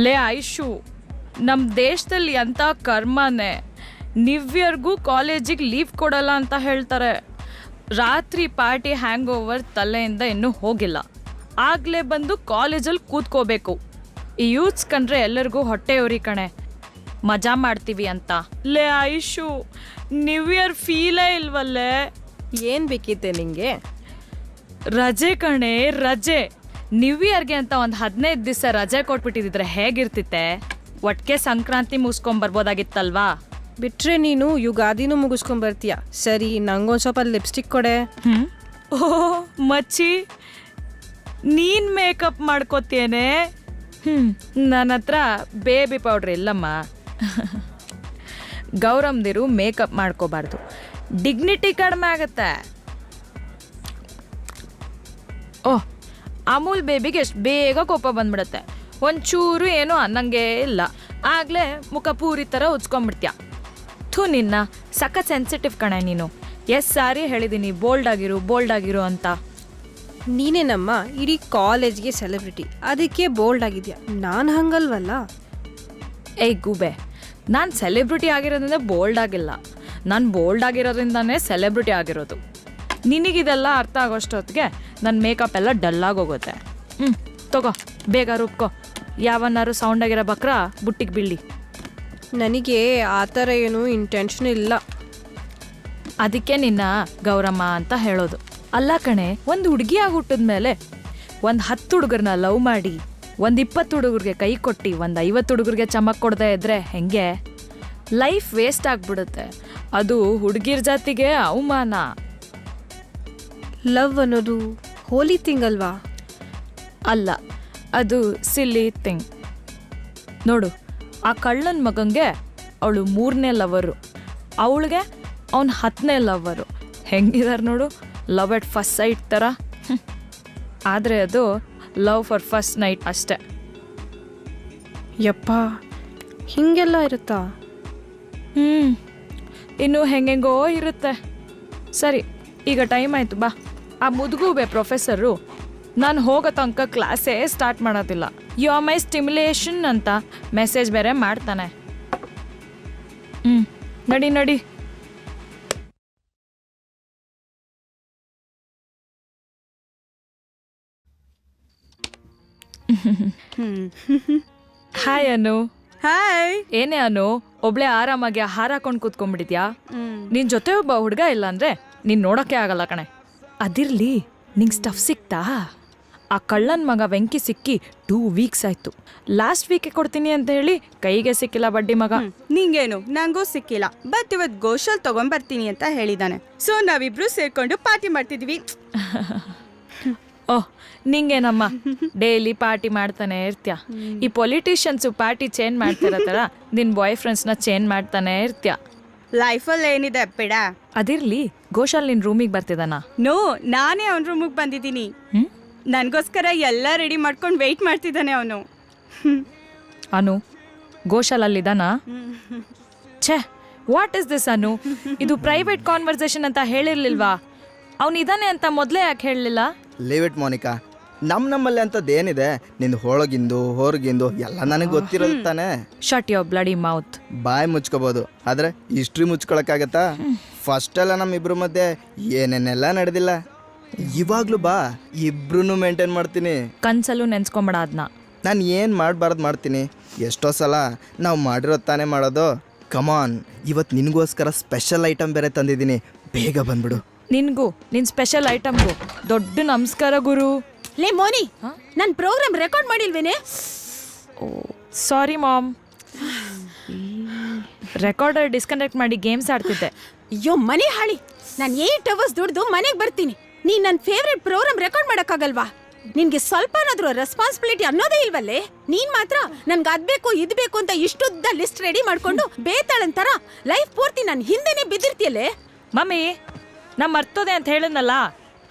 ಲೇ ಐಶು, ನಮ್ಮ ದೇಶದಲ್ಲಿ ಎಂಥ ಕರ್ಮನೇ, ನ್ಯೂ ಇಯರ್ಗೂ ಕಾಲೇಜಿಗೆ ಲೀವ್ ಕೊಡಲ್ಲ ಅಂತ ಹೇಳ್ತಾರೆ. ರಾತ್ರಿ ಪಾರ್ಟಿ ಹ್ಯಾಂಗ್ ಓವರ್ ತಲೆಯಿಂದ ಇನ್ನೂ ಹೋಗಿಲ್ಲ, ಆಗಲೇ ಬಂದು ಕಾಲೇಜಲ್ಲಿ ಕೂತ್ಕೋಬೇಕು. ಈ ಯೂತ್ಸ್ ಕಂಡ್ರೆ ಎಲ್ಲರಿಗೂ ಹೊಟ್ಟೆಯವ್ರಿ ಕಣೆ, ಮಜಾ ಮಾಡ್ತೀವಿ ಅಂತ. ಲೇ ಐಶು, ನ್ಯೂ ಇಯರ್ ಫೀಲೇ ಇಲ್ವಲ್ಲೇ. ಏನು ಬೇಕಿತ್ತೆ ನಿಂಗೆ? ರಜೆ ಕಣೆ, ರಜೆ. ನ್ಯೂ ಇಯರ್ಗೆ ಅಂತ ಒಂದು 15 ದಿವಸ ರಜೆ ಕೊಟ್ಬಿಟ್ಟಿದ್ರೆ ಹೇಗಿರ್ತಿತ್ತೆ? ಒಟ್ಟಿಗೆ ಸಂಕ್ರಾಂತಿ ಮುಗಿಸ್ಕೊಂಬರ್ಬೋದಾಗಿತ್ತಲ್ವಾ? ಬಿಟ್ರೆ ನೀನು ಯುಗಾದಿನೂ ಮುಗಿಸ್ಕೊಂಬರ್ತೀಯ. ಸರಿ, ನಂಗೊಂದು ಸ್ವಲ್ಪ ಲಿಪ್ಸ್ಟಿಕ್ ಕೊಡೆ. ಓಹ್ ಮಚ್ಚಿ, ನೀನು ಮೇಕಪ್ ಮಾಡ್ಕೋತೇನೆ? ನನ್ನ ಹತ್ರ ಬೇಬಿ ಪೌಡ್ರ್ ಇಲ್ಲಮ್ಮ. ಗೌರಮ್ದಿರು ಮೇಕಪ್ ಮಾಡ್ಕೋಬಾರ್ದು, ಡಿಗ್ನಿಟಿ ಕಡಿಮೆ ಆಗತ್ತೆ. ಓಹ್, ಅಮೂಲ್ ಬೇಬಿಗೆ ಎಷ್ಟು ಬೇಗ ಕೋಪ ಬಂದ್ಬಿಡುತ್ತೆ, ಒಂಚೂರು ಏನೂ ಅನ್ನಂಗೇ ಇಲ್ಲ, ಆಗಲೇ ಮುಖ ಪೂರಿ ಥರ ಉಚ್ಕೊಂಡ್ಬಿಡ್ತೀಯ. ಥೂ, ನಿನ್ನ ಸಖತ್ ಸೆನ್ಸಿಟಿವ್ ಕಣೆ ನೀನು. ಸಾರಿ ಹೇಳಿದ್ದೀನಿ ಬೋಲ್ಡ್ ಆಗಿರು ಅಂತ. ನೀನೇನಮ್ಮ ಇಡೀ ಕಾಲೇಜ್ಗೆ ಸೆಲೆಬ್ರಿಟಿ, ಅದಕ್ಕೆ ಬೋಲ್ಡ್ ಆಗಿದ್ಯಾ. ನಾನು ಹಂಗಲ್ವಲ್ಲ. ಏಯ್ ಗೂಬೆ, ನಾನು ಸೆಲೆಬ್ರಿಟಿ ಆಗಿರೋದ್ರಿಂದ ಬೋಲ್ಡ್ ಆಗಿಲ್ಲ, ನಾನು ಬೋಲ್ಡ್ ಆಗಿರೋದ್ರಿಂದನೇ ಸೆಲೆಬ್ರಿಟಿ ಆಗಿರೋದು. ನಿನಗಿದೆಲ್ಲ ಅರ್ಥ ಆಗೋಷ್ಟೊತ್ತಿಗೆ ನನ್ನ ಮೇಕಪ್ ಎಲ್ಲ ಡಲ್ಲಾಗಿ ಹೋಗುತ್ತೆ. ತಗೋ, ಬೇಗ ರುಬ್ಕೋ. ಯಾವನ್ನಾರು ಸೌಂಡಾಗಿರೋ ಬಕ್ರ ಬುಟ್ಟಿಗೆ ಬೀಳಿ. ನನಗೆ ಆ ಥರ ಏನೂ ಇಂಟೆನ್ಷನ್ ಇಲ್ಲ. ಅದಕ್ಕೆ ನಿನ್ನ ಗೌರಮ್ಮ ಅಂತ ಹೇಳೋದು. ಅಲ್ಲ ಕಣೆ, ಒಂದು ಹುಡುಗಿಯಾಗಿ ಹುಟ್ಟಿದ್ಮೇಲೆ ಒಂದು 10 ಹುಡುಗರನ್ನ ಲವ್ ಮಾಡಿ, ಒಂದು 20 ಹುಡುಗರಿಗೆ ಕೈ ಕೊಟ್ಟು, ಒಂದು 50 ಹುಡುಗರಿಗೆ ಚಮಕ್ ಕೊಡದೆ ಇದ್ರೆ ಹೆಂಗೆ? ಲೈಫ್ ವೇಸ್ಟ್ ಆಗಿಬಿಡುತ್ತೆ. ಅದು ಹುಡುಗಿರ ಜಾತಿಗೆ ಅವಮಾನ. ಲವ್ ಅನ್ನೋದು ಹೋಲಿ ಥಿಂಗ್ ಅಲ್ವಾ? ಅಲ್ಲ, ಅದು ಸಿಲ್ಲಿ ಥಿಂಗ್. ನೋಡು, ಆ ಕಳ್ಳನ ಮಗಂಗೆ ಅವಳು 3ನೇ ಲವರು, ಅವಳಿಗೆ ಅವನು 10ನೇ ಲವರು. ಹೆಂಗಿದಾರೆ ನೋಡು, ಲವ್ ಎಟ್ ಫಸ್ಟ್ ಸೈಟ್ ಥರ. ಆದರೆ ಅದು ಲವ್ ಫಾರ್ ಫಸ್ಟ್ ನೈಟ್ ಅಷ್ಟೆ. ಯಪ್ಪ, ಹೀಗೆಲ್ಲ ಇರುತ್ತಾ? ಇನ್ನು ಹೆಂಗೆಂಗೋ ಇರುತ್ತೆ. ಸರಿ, ಈಗ ಟೈಮ್ ಆಯಿತು, ಬಾ. ಆ ಮುದುಗೂಬೆ ಪ್ರೊಫೆಸರು ನಾನು ಹೋಗೋ ತನಕ ಕ್ಲಾಸೇ ಸ್ಟಾರ್ಟ್ ಮಾಡೋದಿಲ್ಲ. ಯು ಆರ್ ಮೈ ಸ್ಟಿಮ್ಯುಲೇಷನ್ ಅಂತ ಮೆಸೇಜ್ ಬೇರೆ ಮಾಡ್ತಾನೆ. ನಡಿ. ಹಾಯ್ ಅನು. ಹಾಯ್. ಏನೇ ಅನು, ಒಬ್ಳೆ ಆರಾಮಾಗಿ ಹಾರ ಹಾಕೊಂಡು ಕೂತ್ಕೊಂಡ್ಬಿಟ್ಟಿದ್ಯಾ? ನಿನ್ ಜೊತೆ ಒಬ್ಬ ಹುಡುಗ ಇಲ್ಲ ಅಂದ್ರೆ ನೀನ್ ನೋಡೋಕೆ ಆಗಲ್ಲ ಕಣೆ. ಅದಿರ್ಲಿ, ನಿಂಗೆ ಸ್ಟಫ್ ಸಿಕ್ತಾ? ಆ ಕಳ್ಳನ ಮಗ ವೆಂಕಿ ಸಿಕ್ಕಿ 2 ವೀಕ್ಸ್ ಆಯ್ತು. ಲಾಸ್ಟ್ ವೀಕೆ ಕೊಡ್ತೀನಿ ಅಂತ ಹೇಳಿ ಕೈಗೆ ಸಿಕ್ಕಿಲ್ಲ ಬಡ್ಡಿ ಮಗ. ನಿಂಗೇನು, ನಂಗೂ ಸಿಕ್ಕಿಲ್ಲ. ಬಟ್ ಇವತ್ತು ಗೋಶಲ್ ತಗೊಂಡ್ಬರ್ತೀನಿ ಅಂತ ಹೇಳಿದಾನೆ. ಸೊ ನಾವಿಬ್ರು ಸೇರ್ಕೊಂಡು ಪಾರ್ಟಿ ಮಾಡ್ತಿದ್ವಿ. ಓಹ್, ನಿಂಗೇನಮ್ಮ, ಡೈಲಿ ಪಾರ್ಟಿ ಮಾಡ್ತಾನೆ ಇರ್ತೀಯ. ಈ ಪೊಲಿಟಿಷಿಯನ್ಸು ಪಾರ್ಟಿ ಚೇಂಜ್ ಮಾಡ್ತಿರೋ ಥರ ನಿನ್ನ ಬಾಯ್ ಫ್ರೆಂಡ್ಸ್ನ ಚೇಂಜ್ ಮಾಡ್ತಾನೆ ಇರ್ತೀಯ. ಲೈಫಲ್ಲಿ ಏನಿದೆ ಬಿಡ. ಅದಿರ್ಲಿ, ಘೋಷಾಲ್ ನಿನ್ನ ರೂಮಿಗೆ ಬರ್ತಿದ್ದಾನ? ನೋ, ನಾನೇ ಅವನ ರೂಮಿಗೆ ಬಂದಿದ್ದೀನಿ. ನನಗೋಸ್ಕರ ಎಲ್ಲ ರೆಡಿ ಮಾಡ್ಕೊಂಡು ವೆಯ್ಟ್ ಮಾಡ್ತಿದ್ದಾನೆ ಅವನು. ಅನು, ಘೋಷಾಲ್ ಅಲ್ಲಿದ್ದಾನ? ಛೇ, ವಾಟ್ ಇಸ್ ದಿಸ್ ಅನು? ಇದು ಪ್ರೈವೇಟ್ ಕಾನ್ವರ್ಸೇಷನ್ ಅಂತ ಹೇಳಿರ್ಲಿಲ್ವಾ? ಅವನಿದ್ದಾನೆ ಅಂತ ಮೊದಲೇ ಯಾಕೆ ಹೇಳಲಿಲ್ಲ? ಲೀವ್ ಇಟ್ ಮೋನಿಕಾ, ನಮ್ಮಲ್ಲಿ ಅಂಥದ್ದು ಏನಿದೆ? ನಿಂದು ಹೊರಗಿಂದು ಹೊರಗಿಂದು ಎಲ್ಲ ನನಗೆ ಗೊತ್ತಿರೋದು ತಾನೆ. Shut your bloody mouth. ಬಾಯ್ ಮುಚ್ಕೋಬೋದು, ಆದರೆ ಹಿಸ್ಟ್ರಿ ಮುಚ್ಕೊಳಕ್ಕಾಗತ್ತಾ? ಫಸ್ಟೆಲ್ಲ ನಮ್ಮಿಬ್ರ ಮಧ್ಯೆ ಏನೇನೆಲ್ಲ ನಡೆದಿಲ್ಲ. ಇವಾಗ್ಲೂ ಬಾ, ಇಬ್ರು ಮೇಂಟೈನ್ ಮಾಡ್ತೀನಿ. ಕನ್ಸಲ್ಲೂ ನೆನ್ಸ್ಕೊಂಬೇಡ ಅದನ್ನ. ನಾನು ಏನು ಮಾಡಬಾರ್ದು ಮಾಡ್ತೀನಿ. ಎಷ್ಟೋ ಸಲ ನಾವು ಮಾಡಿರೋದು ತಾನೇ ಮಾಡೋದು. ಕಮಾನ್, ಇವತ್ತು ನಿನಗೋಸ್ಕರ ಸ್ಪೆಷಲ್ ಐಟಮ್ ಬೇರೆ ತಂದಿದ್ದೀನಿ, ಬೇಗ ಬಂದ್ಬಿಡು. ನಿನ್ಗೂ ನಿನ್ ಸ್ಪೆಷಲ್ ಐಟಮ್ಗೂ ದೊಡ್ಡ ನಮಸ್ಕಾರ ಗುರು. ಲೇ ಮೋನಿ, ನನ್ನ ಪ್ರೋಗ್ರಾಮ್ ರೆಕಾರ್ಡ್ ಮಾಡಿಲ್ವೇನೆ? ಓ ಸಾರಿ ಮಾಮ್, ರೆಕಾರ್ಡರ್ ಡಿಸ್ಕನೆಕ್ಟ್ ಮಾಡಿ ಗೇಮ್ಸ್ ಆಡ್ತಿದ್ದೆ. ಅಯ್ಯೋ ಮನೆ ಹಾಳಿ, ನಾನು 8 ಅವರ್ಸ್ ದುಡ್ದು ಮನೆಗೆ ಬರ್ತೀನಿ, ನೀನ್ ನನ್ನ ಫೇವ್ರೆಟ್ ಪ್ರೋಗ್ರಾಮ್ ರೆಕಾರ್ಡ್ ಮಾಡಕ್ಕಾಗಲ್ವಾ? ನಿನ್ಗೆ ಸ್ವಲ್ಪನಾದ್ರೂ ರೆಸ್ಪಾನ್ಸಿಬಿಲಿಟಿ ಅನ್ನೋದೇ ಇಲ್ವಲ್ಲೇ? ನೀನ್ ಮಾತ್ರ ನನ್ಗೆ ಅದ್ಬೇಕು ಇದ್ಬೇಕು ಅಂತ ಇಷ್ಟುದ್ದ ಲಿಸ್ಟ್ ರೆಡಿ ಮಾಡ್ಕೊಂಡು ಬೇತಾಳಂತರ ಲೈಫ್ ಪೂರ್ತಿ ನನ್ನ ಹಿಂದೆನೆ ಬಿದ್ದಿರ್ತೀಯಲ್ಲೇ. ಮಮ್ಮಿ, ನಾ ಮರ್ತೋದೆ ಅಂತ ಹೇಳಿದ್ನಲ್ಲ.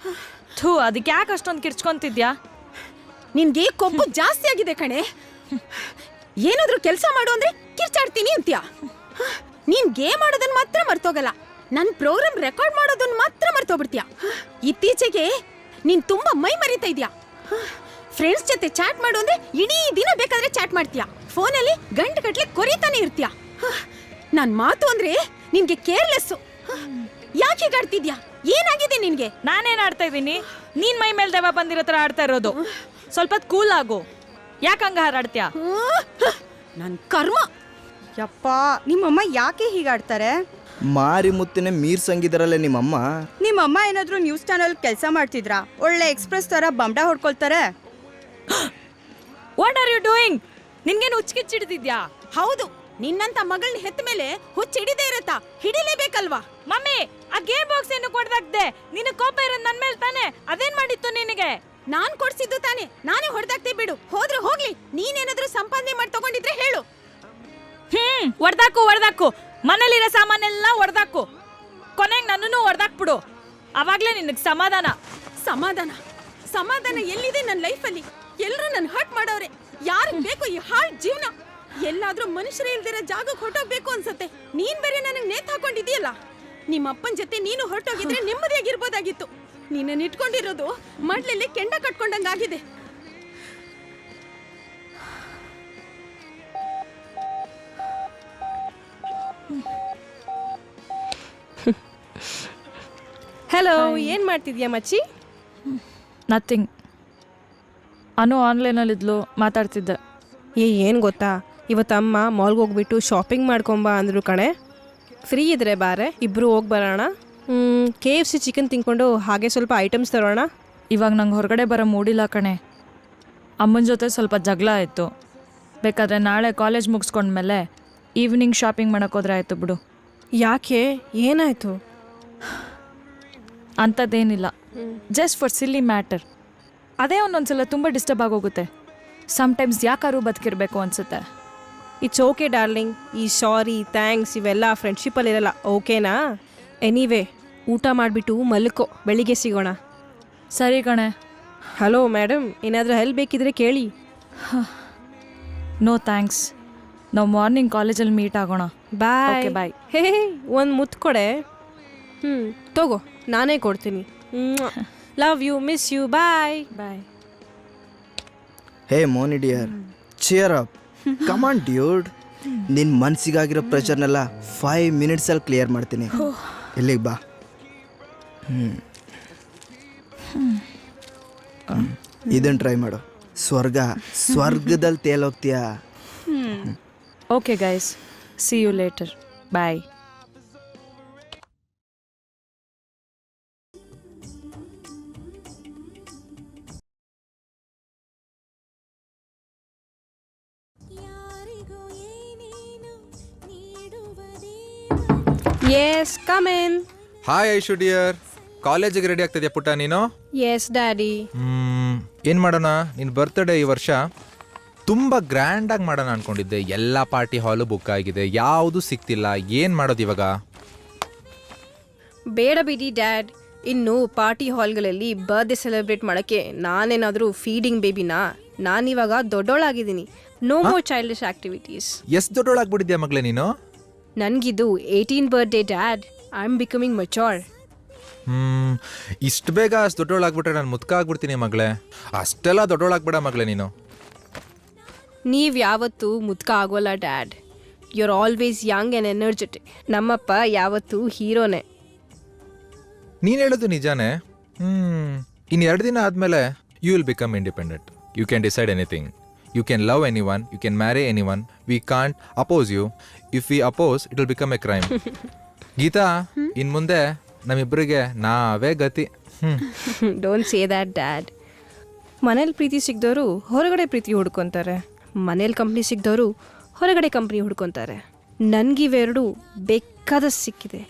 ಥೂ, ಅದಕ್ಕೆ ಯಾಕೆ ಅಷ್ಟೊಂದು ಕಿರ್ಚ್ಕೊಂತಿದ್ಯಾ? ನಿನ್ಗೆ ಕೊಬ್ಬು ಜಾಸ್ತಿ ಆಗಿದೆ ಕಣೆ. ಏನಾದ್ರೂ ಕೆಲಸ ಮಾಡು ಅಂದ್ರೆ ಕಿರ್ಚಾಡ್ತೀನಿ ಅಂತ್ಯ. ನೀನ್ ಗೇಮ್ ಆಡೋದನ್ನ ಮಾತ್ರ ಮರ್ತೋಗಲ್ಲ, ನನ್ನ ಪ್ರೋಗ್ರಾಮ್ ರೆಕಾರ್ಡ್ ಮಾಡೋದನ್ನ ಮಾತ್ರ ಮರ್ತೋಗ್ಬಿಡ್ತೀಯ. ಇತ್ತೀಚೆಗೆ ನೀನ್ ತುಂಬಾ ಮೈ ಮರಿತಾ ಇದ್ಯಾ. ಫ್ರೆಂಡ್ಸ್ ಜೊತೆ ಚಾಟ್ ಮಾಡು ಅಂದ್ರೆ ಇಡೀ ದಿನ ಬೇಕಾದ್ರೆ ಚಾಟ್ ಮಾಡ್ತೀಯಾ, ಫೋನಲ್ಲಿ ಗಂಟೆಗಟ್ಲೆ ಕೊರಿತಾನೆ ಇರ್ತೀಯಾ. ನನ್ ಮಾತು ಅಂದ್ರೆ ನಿನ್ಗೆ ಕೇರ್ಲೆಸ್. ಯಾಕೆ ಹೀಗಾಡ್ತಿದ್ಯಾ? ಏನಾಗಿದೆ ನಿನ್ಗೆ? ನಾನೇನ್ ಆಡ್ತಾ ಇದ್ದೀನಿ? ನೀನ್ ಮೈ ಮೇಲೆ ದೆವ್ವ ಬಂದಿರೋ ತರ ಆಡ್ತಾ ಇರೋದು. ಸ್ವಲ್ಪ ಕೂಲ್ ಆಗು. ಯಾಕೆ ಹಂಗ ಹಾರಾಡ್ತೀಯಾ? ನನ್ ಕರ್ಮ. ಯಪ್ಪ, ನಿಮ್ಮಮ್ಮ ಯಾಕೆ ಹೀಗಾಡ್ತಾರೆ? ಮಾರಿ ಮುತ್ತಿನ ಮೀರ್ ಸಂಗಿದಾರಲ್ಲೇ ನಿಮ್ಮಮ್ಮ. ನಿಮ್ಮಮ್ಮ ಏನಾದ್ರೂ ನ್ಯೂಸ್ ಚಾನಲ್ ಕೆಲಸ ಮಾಡ್ತಿದ್ರಾ? ಒಳ್ಳೆ ಎಕ್ಸ್ಪ್ರೆಸ್ ತರ ಬಂಡ ಹೊಡ್ಕೊಳ್ತಾರೆ. What are you doing? ನಿನ್ಗೇನು ಹುಚ್ಚಿಡ್ದಿದ್ಯಾ? ಹೌದು, ನಿನ್ನಂತ ಮಗಳನ್ನ ಹೆತ್ತ ಮೇಲೆ ಹುಚ್ಚಿಡಿದೇ ಇರತ್ತಾ? ಹಿಡಿಲೇಬೇಕಲ್ವಾ? ಮಮ್ಮಿ, ಆ ಗೇಮ್ ಬಾಕ್ಸ್ ಏನು ಕೊಡ್ದಾಕ್ದೆ? ನಿನ್ನ ಕೋಪ ಇರೋದು ನನ್ ಮೇಲೆ ತಾನೆ. ಅದೇನ್ ಮಾಡಿತ್ತು ನಿನಗೆ? ನಾನ್ ಕೊಡ್ಸಿದ್ದು ತಾನೆ, ನಾನೇ ಹೊಡೆದಾಕ್ತೆ ಬಿಡು. ಹೋದ್ರೆ ಹೋಗ್ಲಿ, ನೀನೇನಾದ್ರೂ ಸಂಪಾದನೆ ಮಾಡಿ ತಗೊಂಡಿದ್ರೆ ಹೇಳು. ಹೊಡ್ದಾಕು. ಮನೇಲಿರೋ ಸಾಮಾನೆಲ್ಲ ಹೊಡ್ದಾಕು. ಕೊನೆಗೆ ನನ್ನನ್ನು ಹೊಡ್ದಾಕ್ಬಿಡು. ಅವಾಗ್ಲೇ ನಿನಗ್ ಸಮಾಧಾನ. ಸಮಾಧಾನ ಎಲ್ಲಿದೆ ನನ್ನ ಲೈಫಲ್ಲಿ? ಎಲ್ಲರೂ ನನ್ನ ಹರ್ಟ್ ಮಾಡೋರೆ. ಯಾರಿಗ್ ಬೇಕು ಈ ಹಾಳ್ ಜೀವನ? ಎಲ್ಲಾದ್ರೂ ಮನುಷ್ಯರೇ ಇಲ್ದಿರೋ ಜಾಗಕ್ಕೆ ಹೊರಟೋಗ್ಬೇಕು ಅನ್ಸತ್ತೆ. ನೀನ್ ಬೇರೆ ನನಗ್ ನೇತ್ ಹಾಕೊಂಡಿದೀಯಲ್ಲ. ನಿಮ್ಮ ಅಪ್ಪನ ಜೊತೆ ನೀನು ಹೊರಟೋಗಿದ್ರೆ ನೆಮ್ಮದಿಯಾಗಿರ್ಬೋದಾಗಿತ್ತು. ನೀನನ್ನ ಇಟ್ಕೊಂಡಿರೋದು ಮಡ್ಲಲ್ಲಿ ಕೆಂಡ ಕಟ್ಕೊಂಡಂಗಾಗಿದೆ. ಹಲೋ, ಏನು ಮಾಡ್ತಿದ್ಯಾ ಮಚ್ಚಿ? ನಥಿಂಗ್. ಅನು ಆನ್ಲೈನಲ್ಲಿದ್ಲು, ಮಾತಾಡ್ತಿದ್ದೆ. ಏನು ಗೊತ್ತಾ, ಇವತ್ತು ಅಮ್ಮ ಮಾಲ್ಗೆ ಹೋಗ್ಬಿಟ್ಟು ಶಾಪಿಂಗ್ ಮಾಡ್ಕೊಂಬ ಅಂದರು ಕಣೆ. ಫ್ರೀ ಇದ್ರೆ ಬಾರೆ, ಇಬ್ಬರು ಹೋಗಿ ಬರೋಣ. KFC ಚಿಕನ್ ತಿನ್ಕೊಂಡು ಹಾಗೆ ಸ್ವಲ್ಪ ಐಟಮ್ಸ್ ತರೋಣ. ಇವಾಗ ನಂಗೆ ಹೊರಗಡೆ ಬರೋ ಮೂಡಿಲ್ಲ ಕಣೆ. ಅಮ್ಮನ ಜೊತೆ ಸ್ವಲ್ಪ ಜಗಳ ಆಯಿತು. ಬೇಕಾದ್ರೆ ನಾಳೆ ಕಾಲೇಜ್ ಮುಗಿಸ್ಕೊಂಡ್ಮೇಲೆ ಈವ್ನಿಂಗ್ ಶಾಪಿಂಗ್ ಮಾಡೋಕ್ಕೋದ್ರೆ ಆಯಿತು ಬಿಡು. ಯಾಕೆ, ಏನಾಯಿತು? ಅಂಥದ್ದೇನಿಲ್ಲ, ಜಸ್ಟ್ ಫಾರ್ ಸಿಲ್ಲಿ ಮ್ಯಾಟರ್. ಅದೇ ಒಂದೊಂದ್ಸಲ ತುಂಬ ಡಿಸ್ಟರ್ಬ್ ಆಗೋಗುತ್ತೆ. ಸಮ್ಟೈಮ್ಸ್ ಯಾಕಾದ್ರೂ ಬದುಕಿರ್ಬೇಕು ಅನ್ಸುತ್ತೆ. It's okay darling. ಈ ಸಾರಿ, ಥ್ಯಾಂಕ್ಸ್ ಇವೆಲ್ಲ ಫ್ರೆಂಡ್ಶಿಪ್ಪಲ್ಲಿರಲ್ಲ, ಓಕೆನಾ? ಎನಿವೇ, ಊಟ ಮಾಡಿಬಿಟ್ಟು ಮಲ್ಕೋ, ಬೆಳಿಗ್ಗೆ ಸಿಗೋಣ. ಸರಿ ಕಣೆ. ಹಲೋ ಮೇಡಮ್, ಏನಾದರೂ ಹೆಲ್ಪ್ ಬೇಕಿದ್ರೆ ಕೇಳಿ. No thanks. ನಾವು ಮಾರ್ನಿಂಗ್ ಕಾಲೇಜಲ್ಲಿ ಮೀಟ್ ಆಗೋಣ. ಬಾಯ್. Okay, bye. ಹೇ, ಒಂದು ಮುತ್ತು ಕೊಡೆ. ತಗೋ, ನಾನೇ ಕೊಡ್ತೀನಿ. Love you, miss you, bye. Bye. Hey Moni dear, cheer up, come on dude. ನಿನ್ನ ಮನಸ್ಸಿಗಾಗಿರೋ ಪ್ರೆಷರ್ನೆಲ್ಲ 5 ಮಿನಿಟ್ಸಲ್ಲಿ ಕ್ಲಿಯರ್ ಮಾಡ್ತೀನಿ. ಇಲ್ಲಿಗೆ ಬಾ. ಇದನ್ನು ಟ್ರೈ ಮಾಡು. ಸ್ವರ್ಗದಲ್ಲಿ ತೇಲೋಗ್ತೀಯಾ. Okay guys, see you later. Bye. Yes, come in. Hi Aishu dear, ಕಾಲೇಜಿಗೆ ರೆಡಿ ಆಗ್ತಿದ್ಯಾ ಪುಟ್ಟ ನೀನು? Yes daddy. ಏನು ಮಾಡೋಣ, ನಿನ್ನ ಬರ್ತ್ಡೇ ಈ ವರ್ಷ ತುಂಬ ಗ್ರ್ಯಾಂಡಾಗಿ ಮಾಡೋಣ ಅನ್ಕೊಂಡಿದ್ದೆ. ಎಲ್ಲ ಪಾರ್ಟಿ ಹಾಲು ಬುಕ್ ಆಗಿದೆ, ಯಾವುದು ಸಿಗ್ತಿಲ್ಲ. ಏನು ಮಾಡೋದು ಇವಾಗ? ಬೇಡ ಬಿಡಿ ಡ್ಯಾಡ್, ಇನ್ನು ಪಾರ್ಟಿ ಹಾಲ್ಗಳಲ್ಲಿ ಬರ್ತ್ಡೇ ಸೆಲೆಬ್ರೇಟ್ ಮಾಡೋಕ್ಕೆ ನಾನೇನಾದರೂ ಫೀಡಿಂಗ್ ಬೇಬಿನಾ? ನಾನಿವಾಗ ದೊಡ್ಡೋಳಾಗಿದ್ದೀನಿ. No more childish activities. ಎಷ್ಟು ದೊಡ್ಡೊಳಾಗ್ಬಿಟ್ಟಿದ್ಯಾ ಮಗಳೇ ನೀನು? ನನಗಿದು 18th birthday dad. I am becoming mature. ಇಷ್ಟು ಬೇಗ ಅಷ್ಟು ದೊಡ್ಡೊಳಾಗ್ಬಿಟ್ರೆ ನಾನು ಮುದ್ಕ ಆಗ್ಬಿಡ್ತೀನಿ ಮಗಳೇ. ಅಷ್ಟೆಲ್ಲ ದೊಡ್ಡೊಳಾಗ್ಬೇಡ ಮಗಳೇ ನೀನು. ನೀವು ಯಾವತ್ತೂ ಮುದ್ಕ ಆಗೋಲ್ಲ dad. You are always young and energetic. ನಮ್ಮಪ್ಪ ಯಾವತ್ತೂ ಹೀರೋನೇ. ನೀನು ಹೇಳೋದು ನಿಜಾನೇ. ಇನ್ನು 2 ದಿನ ಆದಮೇಲೆ you will become independent. You can decide anything. You can love anyone, you can marry anyone. We can't oppose you. If we oppose, it will become a crime. Geeta, ಇನ್ನು ಮುಂದೆ ನಮ್ಮಿಬ್ಬರಿಗೆ ನಾವೇ ಗತಿ. Don't say that dad. ಮನೇಲಿ ಪ್ರೀತಿ ಸಿಗ್ದವರು ಹೊರಗಡೆ ಪ್ರೀತಿ ಹುಡ್ಕೊತಾರೆ. ಮನೇಲಿ company ಸಿಗ್ದವರು ಹೊರಗಡೆ ಕಂಪ್ನಿ ಹುಡ್ಕೊತಾರೆ. ನನಗಿವೆರಡು ಬೇಕಾದಷ್ಟು ಸಿಕ್ಕಿದೆ.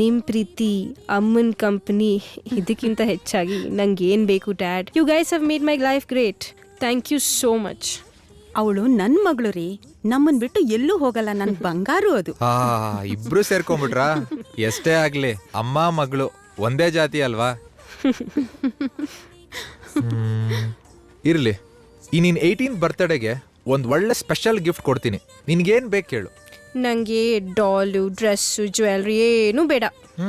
ನಿಮ್ಮ ಪ್ರೀತಿ, ಅಮ್ಮನ ಕಂಪ್ನಿ, ಇದಕ್ಕಿಂತ ಹೆಚ್ಚಾಗಿ ನಂಗೆ ಏನು ಬೇಕು dad? You guys have made my life great. Thank you so much. ಅವಳು ನನ್ನ ಮಗಳು ರೀ, ನಮ್ಮನ್ ಬಿಟ್ಟು ಎಲ್ಲೂ ಹೋಗಲ್ಲ. ನನ್ನ ಬಂಗಾರು ಅದು. ಇಬ್ರು ಸೇರ್ಕೊಂಡ್ಬಿಟ್ರಾ? ಎಷ್ಟೇ ಆಗ್ಲಿ, ಅಮ್ಮ ಮಗಳು ಒಂದೇ ಜಾತಿ ಅಲ್ವಾ? ಇರ್ಲಿ, ಈ ನಿನ್ 18th ಬರ್ತ್ಡೇಗೆ ಒಂದು ಒಳ್ಳೆ ಸ್ಪೆಷಲ್ ಗಿಫ್ಟ್ ಕೊಡ್ತೀನಿ. ನಿನ್ಗೇನು ಬೇಕು ಕೇಳು. ನನಗೆ ಡಾಲು, ಡ್ರೆಸ್ಸು, ಜ್ಯುವೆಲ್ರಿ ಏನೂ ಬೇಡ.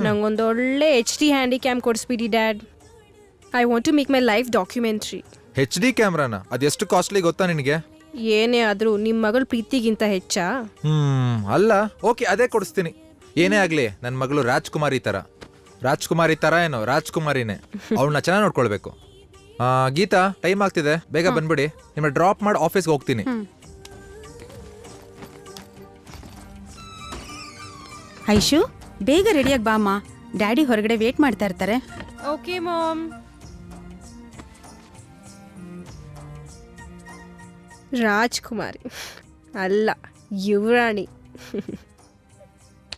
ನಂಗೊಂದು ಒಳ್ಳೆ HD ಹ್ಯಾಂಡಿ ಕ್ಯಾಮ್ ಕೊಡಿಸ್ಬಿಡಿ dad. I want to make my life documentary. HD ಕ್ಯಾಮ್ರಾನ ಅದೆಷ್ಟು ಕಾಸ್ಟ್ಲಿ ಗೊತ್ತಾ ನಿನಗೆ? ಏನೇ ಆದರೂ ನಿಮ್ಮ ಮಗಳ ಪ್ರೀತಿಗಿಂತ ಹೆಚ್ಚಾ? ಅಲ್ಲ, ಓಕೆ ಅದೇ ಕೊಡಿಸ್ತೀನಿ. ಏನೇ ಆಗಲಿ ನನ್ನ ಮಗಳು ರಾಜ್ಕುಮಾರಿ ಥರ ಏನೋ ರಾಜ್ಕುಮಾರಿನೇ. ಅವಳನ್ನ ಚೆನ್ನಾಗಿ ನೋಡ್ಕೊಳ್ಬೇಕು. ಗೀತಾ, ಟೈಮ್ ಆಗ್ತಿದೆ, ಬೇಗ ಬಂದ್ಬಿಡಿ. ನಿಮ್ಮ ಡ್ರಾಪ್ ಮಾಡಿ ಆಫೀಸ್ಗೆ ಹೋಗ್ತೀನಿ. ಐಶು, ಬೇಗ ರೆಡಿಯಾಗಿ ಬಾ ಅಮ್ಮ. ಡ್ಯಾಡಿ ಹೊರಗಡೆ ವೇಟ್ ಮಾಡ್ತಾ ಇರ್ತಾರೆ. Okay ma'am. ರಾಜ್ಕುಮಾರಿ ಅಲ್ಲ, ಯುವರಾಣಿ.